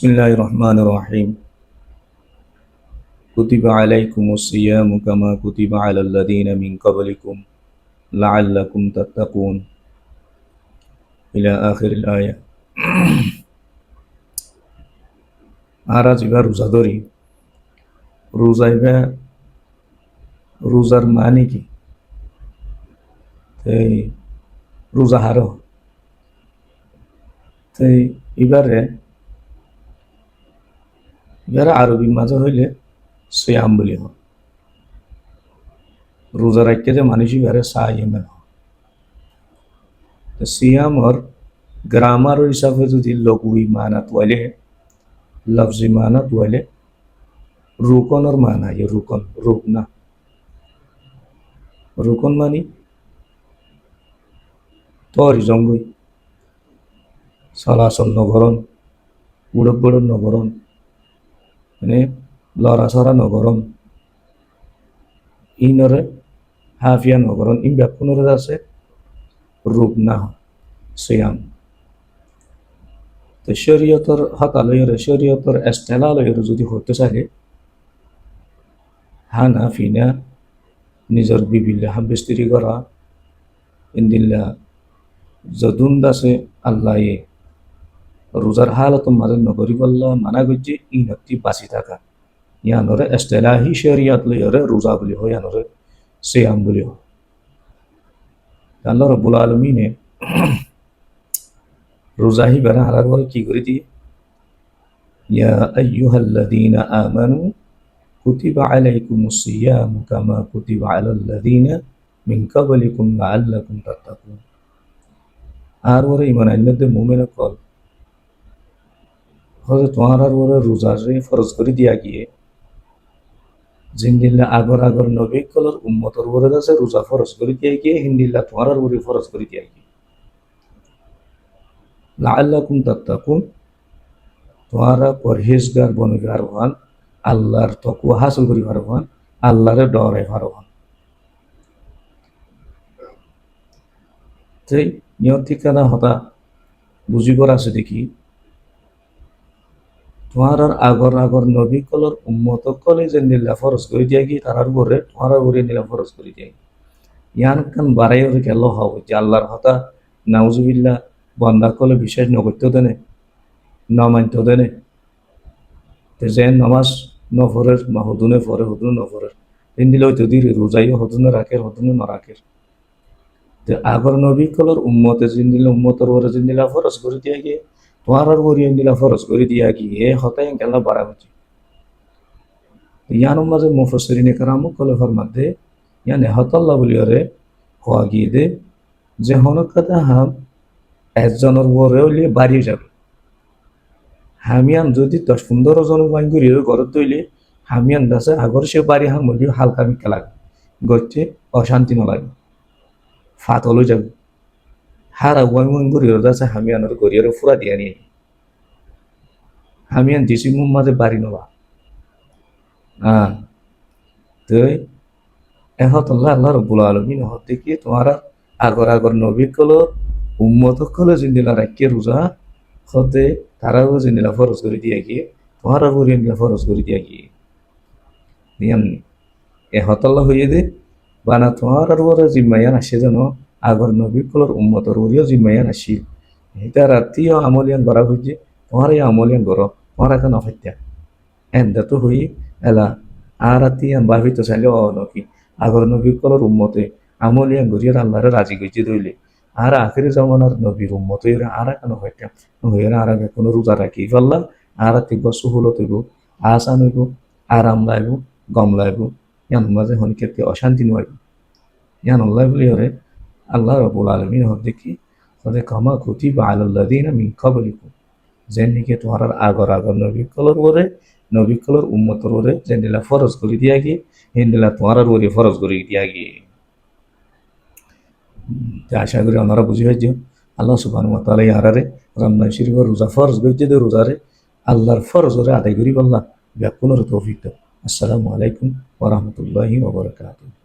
بسم الله الرحمن الرحيم كتب عليكم الصيام كما كتب على الذين من قبلكم لعلكم تتقون إلى آخر الآية আরা যেবার রোজা ধরি রোজাইবা রোজার মানে কি এই রোজা হারো তাই এবারে আরবি মাঝে হইলে সিয়াম বলি হয় রোজা রাখতে যে মানুষ এবারে সাইমেন সিয়ামর গ্রামার হিসাবে যদি লঘুই মানাত ওয়াইলে লফজি মানাত ওয়াইলে রুকনের মানা রুকন রুক না রুকন মানি তরি জঙ্গই চলাচল নগরণ উড়ক বড় নগরণ মানে লড়াচড়া নগরণ ইনরে হাফিয়া নগরণ ইন ব্যাকুণরে আছে রূপ না সিয়াম তো শরীয়তর হতালয়ের শরীয়তর এস্তেলালয়ের যদি হতে চায় হানা ফিনা নিজের বিবিল্লা হাব্যস্তিরি করা ইন্দিল্লা যদুন দাসে আল্লাহ রোজার হালত মাঝে নগরী বল্লা মানা করছে ইনতি বাঁচি থাকা ইয়ানরে এস্তেলাহি শরিয়াত লইরে রোজা বলি হয় ইয়ানরে সিয়াম বলি হয় আল্লাহ রব্বুল আলমিনে রোজাহি বেড়া হারার পরে কি করে দিয়ে ইয়া আইয়ুহাল্লাযীনা আমানু কুতিবা আলাইকুমুস সিয়ামু কামা কুতিবা আলাল্লাযীনা মিন ক্বাবলিকুম লাআল্লাকুম তাত্তাকুন আর ওরে ঈমান আনলে মুমিন কল হযরত তোমার আর ওরে রোজারে ফরজ করে দিয়া গিয়ে জিন্দিল্লা আগর নবী কলর উম্মতর ওরে আছে রোজা ফরজ করে দিয়া গিয়ে হিন্দিল্লা তোমার আর ওরে ফরজ করে দিয়া গিয়ে লাআল্লাকুম তাত্তাকুন তোমারা পরহেজগার বনগার হন আল্লাহর তাকওয়া হাসিল করিবার হন আল্লাহরে ডরাইবার হন তাই নিয়ত ঠিকানা হতা বুঝিবার আছে দেখি তোমার আগর নবী কলর উম্মত কলে যে নীলা ফরজ করে দিয়া গিয়ে তারার উপরে তোমার উপরে নীলা ফরজ করে দিয়া ইয়ান কান বাড়াই গেল হব যে আল্লাহর হতা নাউজুবিল্লাহ বন্দা কলে বিশ্বাস নগরতেও দেনে ন মানতেও দেনে যে নমাজ নফরের মা হদুনে ফরে হদুনে নফরের দিলে হয়তো দিরে রোজাইও হদুনে রাখের হদুনে ন রাখের আগর নবী কলর উম্মতে জিন্দিলা উম্মতর ওরে জিন্দিলা ফরজ করে দিয়া গিয়ে তোমার ওরি দিলা ফরজ করে দিয়া গিয়ে হতাই গেলা বাড়া হচ্ছে ইয়ানোর মাঝে মুফাসসিরিনে কেরাম কলে ফরমাতে ইয়ানে হতাল্লাহ বলি ওরে হওয়া গিয়ে দে যে হনকাতে হাম একজনের ওরে হইলে বাড়িয়ে যাবে হামিয়ান যদি 10-15 জন বাইন করি ঘরত তৈলে হামিয়ান দাসে আগর সে বাড়ি হাম বলি হালকা মিকা লাগে গচ্ছে অশান্তি নলাগে ফাতলও যাবে হারা ওয়াইমন গরিয়র দাসে হামিয়ানের গরিয়র ফুরা দিয়া নিয়ে হামিয়ান দিছি মুম মাঝে বাড়ি নবা তো এহতল্লাহ আল্লাহ রব্বুল আলামিন হত দেখিয়ে তোমারা আগর নবী কল উম্মত কলে জিন্দিলা রাখিয়ে রোজা হতে তারাও জিন্দিলা ফরজ করে দিয়া গিয়ে তোমারা বরিয়া ফরজ করে দিয়া গিয়ে এহতল্লাহ হইয়ে দে বানা তোমার আর ওরা জিম্মাইয়ান আসে যেন আগর নবী কলর উম্মতর ওরিও জিম্মাইয়ান আসিল এটা রাতিও আমলিয়ান করা হয়েছে তোমার এই আমলিয়ান করো তোমার এখন অফাইত্যা এন্দা তো হই এলা আর রাতি ভাবিত চাইলে নকি আগর নবী কলর উম্মতে আমলিয়ান গরিয়ার আল্লাহরে রাজি গইছে দইলে আর আখেরি জমানার নবীর উম্মত এরা আর কেন হইত্যা হইরা আর আগে কোনো রোজা রাখি ফেললাম আর রাতিক সুহুলত হইব আসান হইব আরাম লাগব গম লাগব ইয়ান মাঝে হনিকে অশান্তি নয় ইয়ান আল্লাহ বলি ওরে আল্লাহ রব্বুল আলামিন হদ দেখি হদে কামা কুতিবা আলাল্লাযীনা মিন ক্বাবলিকুম যেন নিকে তোমার আগর নবী কলর ওরে নবী কলর উম্মতর ওরে যেনদিলা ফরজ করে দিয়া গিয়ে হিন্দিলা তোমার ওরে ফরজ করে দিয়া গিয়ে আশা করি ওনারা বুঝি হয়েছে আল্লাহ সুবহানাহু ওয়া তাআলা ইয়ারারে রমজান শরীফের রোজা ফরজ কইতে দে রোজারে আল্লাহর ফরজ ওরে আদায় করি বললা ব্যাকুনর তৌফিক দাও আসসালামু আলাইকুম ওয়া রাহমাতুল্লাহি ওয়া বারাকাতুহু